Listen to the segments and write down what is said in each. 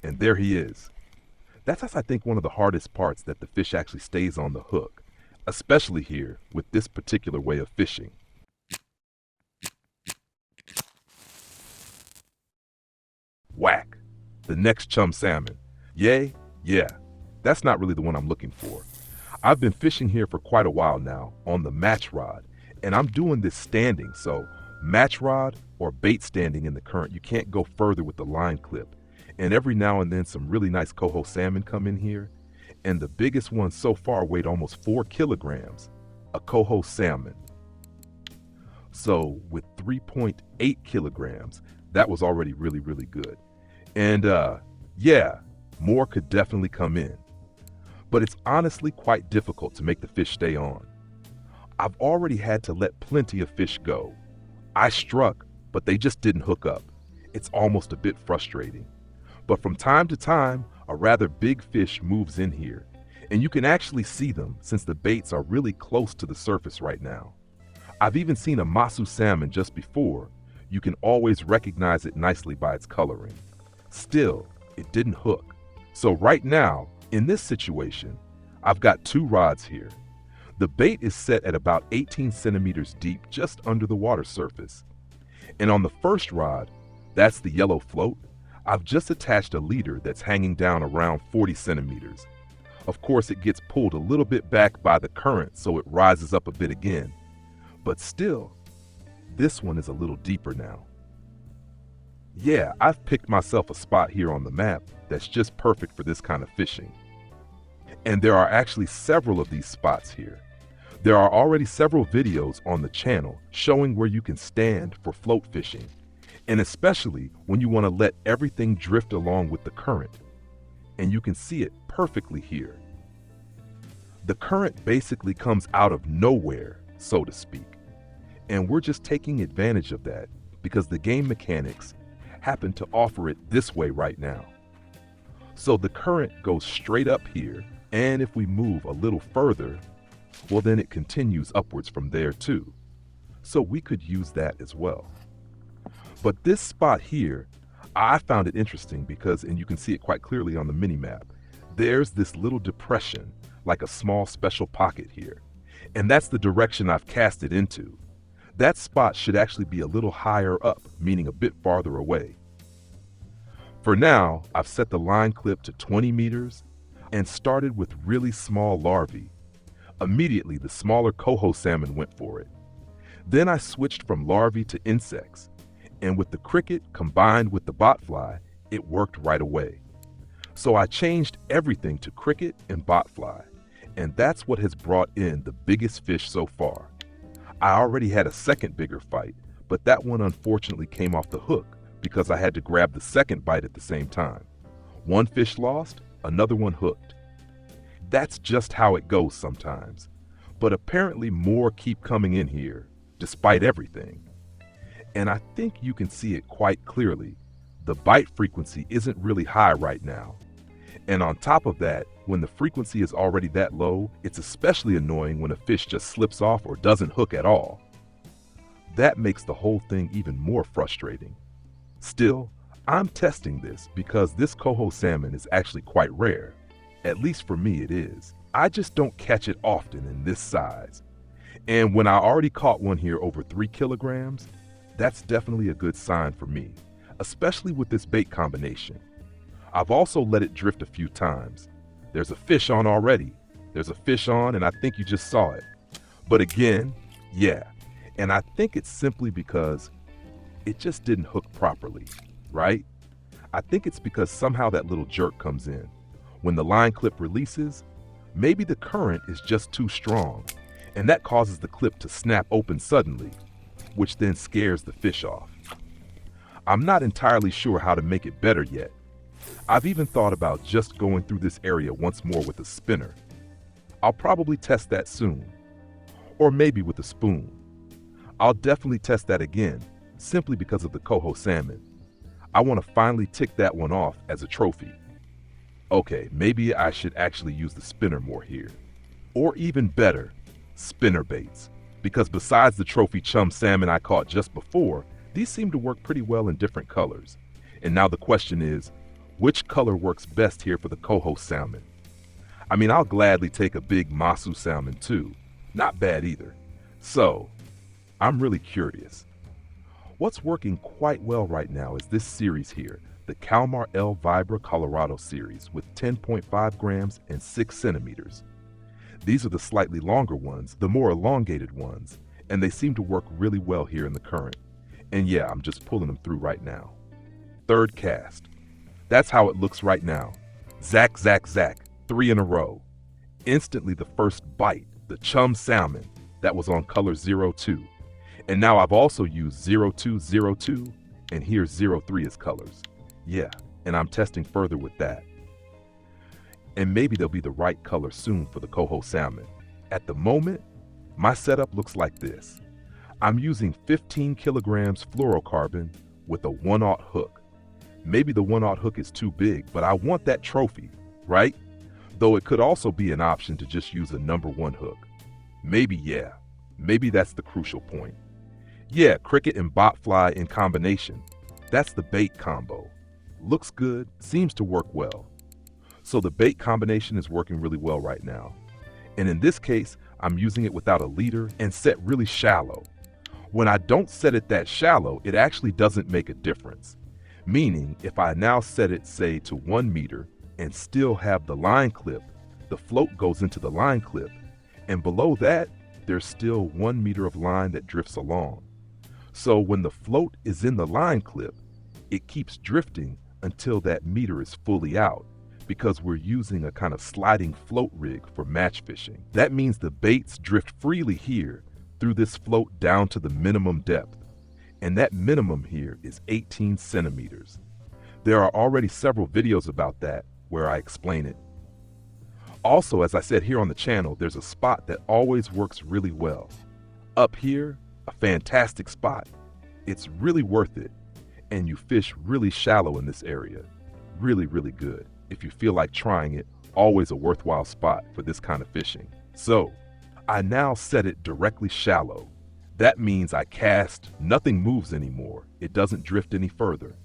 And there he is. That's, I think, one of the hardest parts, that the fish actually stays on the hook, especially here with this particular way of fishing. Whack! The next chum salmon. Yay? Yeah, that's not really the one I'm looking for. I've been fishing here for quite a while now on the match rod, and I'm doing this standing, so match rod or bait standing in the current, you can't go further with the line clip. And every now and then some really nice coho salmon come in here, and the biggest one so far weighed almost 4 kilograms, a coho salmon. So with 3.8 kilograms, that was already really, really good. And yeah, more could definitely come in. But it's honestly quite difficult to make the fish stay on. I've already had to let plenty of fish go. I struck, but they just didn't hook up. It's almost a bit frustrating. But from time to time, a rather big fish moves in here, and you can actually see them since the baits are really close to the surface right now. I've even seen a masu salmon just before. You can always recognize it nicely by its coloring. Still, it didn't hook. So right now, in this situation, I've got 2 rods here. The bait is set at about 18 centimeters deep, just under the water surface. And on the first rod, that's the yellow float, I've just attached a leader that's hanging down around 40 centimeters. Of course, it gets pulled a little bit back by the current, so it rises up a bit again. But still, this one is a little deeper now. Yeah, I've picked myself a spot here on the map that's just perfect for this kind of fishing. And there are actually several of these spots here. There are already several videos on the channel showing where you can stand for float fishing, and especially when you want to let everything drift along with the current. And you can see it perfectly here. The current basically comes out of nowhere, so to speak. And we're just taking advantage of that because the game mechanics happen to offer it this way right now. So the current goes straight up here, and if we move a little further, well, then it continues upwards from there too. So we could use that as well. But this spot here, I found it interesting because, and you can see it quite clearly on the mini map, there's this little depression, like a small special pocket here. And that's the direction I've cast it into. That spot should actually be a little higher up, meaning a bit farther away. For now, I've set the line clip to 20 meters and started with really small larvae. Immediately, the smaller coho salmon went for it. Then I switched from larvae to insects, and with the cricket combined with the botfly, it worked right away. So I changed everything to cricket and botfly, and that's what has brought in the biggest fish so far. I already had a second bigger fight, but that one unfortunately came off the hook because I had to grab the second bite at the same time. One fish lost, another one hooked. That's just how it goes sometimes. But apparently more keep coming in here, despite everything. And I think you can see it quite clearly. The bite frequency isn't really high right now. And on top of that, when the frequency is already that low, it's especially annoying when a fish just slips off or doesn't hook at all. That makes the whole thing even more frustrating. Still, I'm testing this because this coho salmon is actually quite rare. At least for me it is. I just don't catch it often in this size. And when I already caught one here over 3 kilograms, that's definitely a good sign for me, especially with this bait combination. I've also let it drift a few times. There's a fish on already. There's a fish on, and I think you just saw it. But again, yeah, and I think it's simply because it just didn't hook properly, right? I think it's because somehow that little jerk comes in. When the line clip releases, maybe the current is just too strong, and that causes the clip to snap open suddenly, which then scares the fish off. I'm not entirely sure how to make it better yet. I've even thought about just going through this area once more with a spinner. I'll probably test that soon. Or maybe with a spoon. I'll definitely test that again, simply because of the coho salmon. I want to finally tick that one off as a trophy. Okay, maybe I should actually use the spinner more here. Or even better, spinner baits. Because besides the trophy chum salmon I caught just before, these seem to work pretty well in different colors. And now the question is, Which color works best here for the Coho Salmon? I mean, I'll gladly take a big Masu salmon too. Not bad either. So, I'm really curious. What's working quite well right now is this series here, the Calmar L Vibra Colorado series with 10.5 grams and 6 centimeters. These are the slightly longer ones, the more elongated ones, and they seem to work really well here in the current. And yeah, I'm just pulling them through right now. Third cast. That's how it looks right now. Zack, zack, zack, 3 in a row. Instantly the first bite, the Chum Salmon, that was on color 02. And now I've also used 0202, and here's 03 as colors. Yeah, and I'm testing further with that. And maybe they'll be the right color soon for the Coho Salmon. At the moment, my setup looks like this. I'm using 15 kilograms fluorocarbon with a 1/0 hook. Maybe the 1/0 hook is too big, but I want that trophy, right? Though it could also be an option to just use a number 1 hook. Maybe that's the crucial point. Yeah, cricket and botfly in combination. That's the bait combo. Looks good, seems to work well. So the bait combination is working really well right now. And in this case, I'm using it without a leader and set really shallow. When I don't set it that shallow, it actually doesn't make a difference. Meaning, if I now set it, say, to 1 meter and still have the line clip, the float goes into the line clip, and below that, there's still 1 meter of line that drifts along. So when the float is in the line clip, it keeps drifting until that meter is fully out, because we're using a kind of sliding float rig for match fishing. That means the baits drift freely here through this float down to the minimum depth. And that minimum here is 18 centimeters. There are already several videos about that where I explain it. Also, as I said here on the channel, there's a spot that always works really well. Up here, a fantastic spot. It's really worth it. And you fish really shallow in this area. Really, really good. If you feel like trying it, always a worthwhile spot for this kind of fishing. So, I now set it directly shallow. That means I cast, nothing moves anymore. It doesn't drift any further.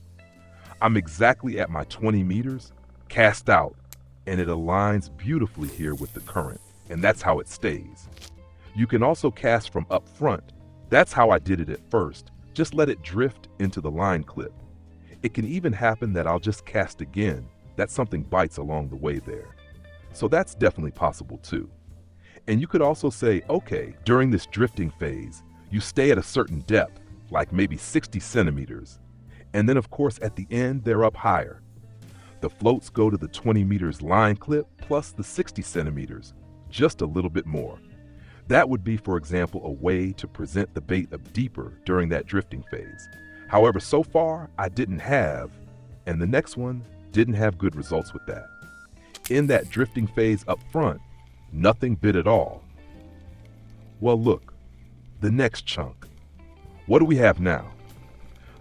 I'm exactly at my 20 meters, cast out, and it aligns beautifully here with the current, and that's how it stays. You can also cast from up front. That's how I did it at first. Just let it drift into the line clip. It can even happen that I'll just cast again, that something bites along the way there. So that's definitely possible too. And you could also say, okay, during this drifting phase, you stay at a certain depth, like maybe 60 centimeters. And then of course at the end, they're up higher. The floats go to the 20 meters line clip plus the 60 centimeters, just a little bit more. That would be, for example, a way to present the bait up deeper during that drifting phase. However, so far, I didn't have, and the next one didn't have good results with that. In that drifting phase up front, nothing bit at all. Well, look, the next chunk. What do we have now?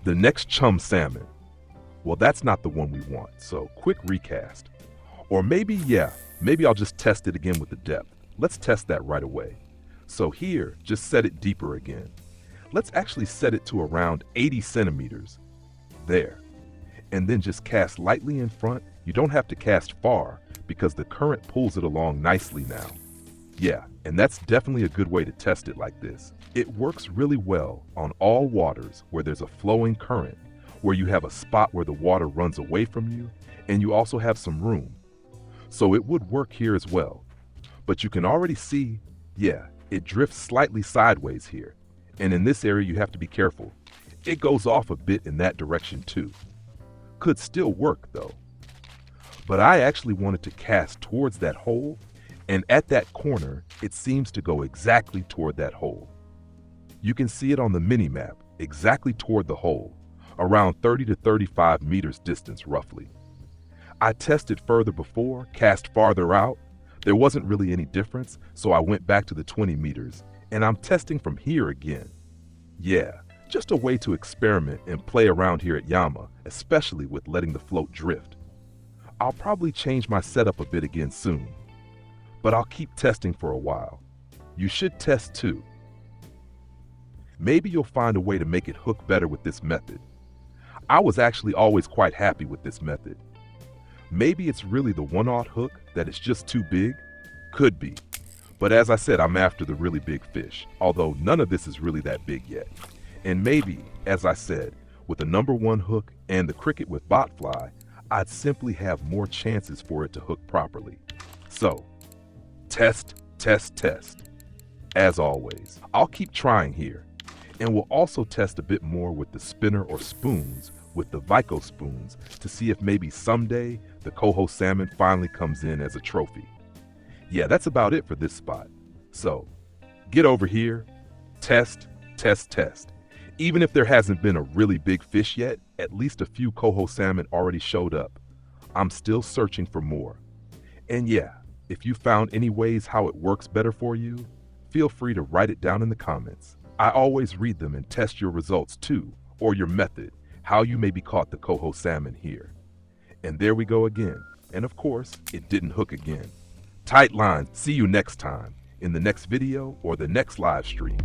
The next Chum Salmon. Well, that's not the one we want, so quick recast. Or maybe I'll just test it again with the depth. Let's test that right away. So here, just set it deeper again. Let's actually set it to around 80 centimeters. There. And then just cast lightly in front. You don't have to cast far because the current pulls it along nicely now. Yeah, and that's definitely a good way to test it like this. It works really well on all waters where there's a flowing current, where you have a spot where the water runs away from you, and you also have some room. So it would work here as well. But you can already see, it drifts slightly sideways here. And in this area, you have to be careful. It goes off a bit in that direction too. Could still work though. But I actually wanted to cast towards that hole, and at that corner, it seems to go exactly toward that hole. You can see it on the mini map, exactly toward the hole, around 30 to 35 meters distance roughly. I tested further before, cast farther out. There wasn't really any difference, so I went back to the 20 meters, and I'm testing from here again. Yeah, just a way to experiment and play around here at Yama, especially with letting the float drift. I'll probably change my setup a bit again soon, but I'll keep testing for a while. You should test too. Maybe you'll find a way to make it hook better with this method. I was actually always quite happy with this method. Maybe it's really the one-aught hook that is just too big? Could be. But as I said, I'm after the really big fish, although none of this is really that big yet. And maybe, as I said, with the number one hook and the cricket with botfly, I'd simply have more chances for it to hook properly. So, test, test, test. As always, I'll keep trying here. And we'll also test a bit more with the spinner or spoons with the Vico spoons to see if maybe someday the Coho Salmon finally comes in as a trophy. Yeah, that's about it for this spot. So, get over here, test, test, test. Even if there hasn't been a really big fish yet, at least a few Coho Salmon already showed up. I'm still searching for more. And yeah, if you found any ways how it works better for you, feel free to write it down in the comments. I always read them and test your results too, or your method, how you maybe caught the Coho Salmon here. And there we go again. And of course, it didn't hook again. Tight lines. See you next time, in the next video or the next live stream.